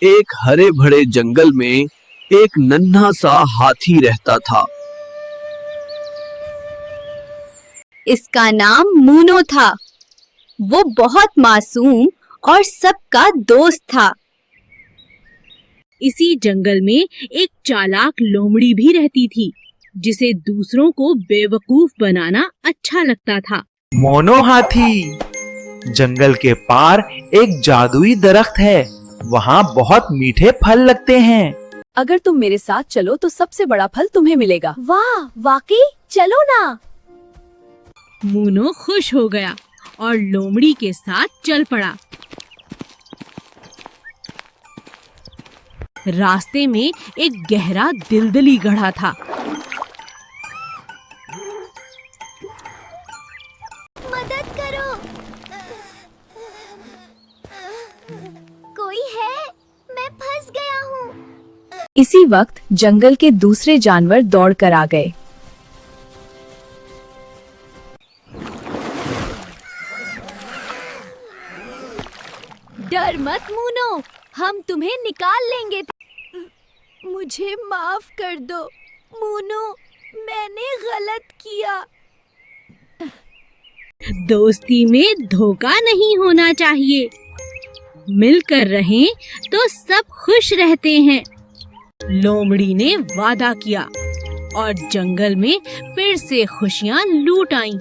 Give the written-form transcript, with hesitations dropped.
एक हरे भरे जंगल में एक नन्हा सा हाथी रहता था। इसका नाम मूनो था। वो बहुत मासूम और सबका दोस्त था। इसी जंगल में एक चालाक लोमड़ी भी रहती थी, जिसे दूसरों को बेवकूफ बनाना अच्छा लगता था। मोनो हाथी, जंगल के पार एक जादुई दरख्त है। वहाँ बहुत मीठे फल लगते हैं। अगर तुम मेरे साथ चलो तो सबसे बड़ा फल तुम्हें मिलेगा। वाह, वाकई? चलो ना। मूनो खुश हो गया और लोमड़ी के साथ चल पड़ा। रास्ते में एक गहरा दिलदली गड्ढा था। मदद करो, कोई है? मैं फंस गया हूँ। इसी वक्त जंगल के दूसरे जानवर दौड़कर आ गए। डर मत मूनो, हम तुम्हें निकाल लेंगे। मुझे माफ कर दो मूनो, मैंने गलत किया। दोस्ती में धोखा नहीं होना चाहिए। मिलकर रहें तो सब खुश रहते हैं। लोमड़ी ने वादा किया और जंगल में फिर से खुशियां लूट आईं।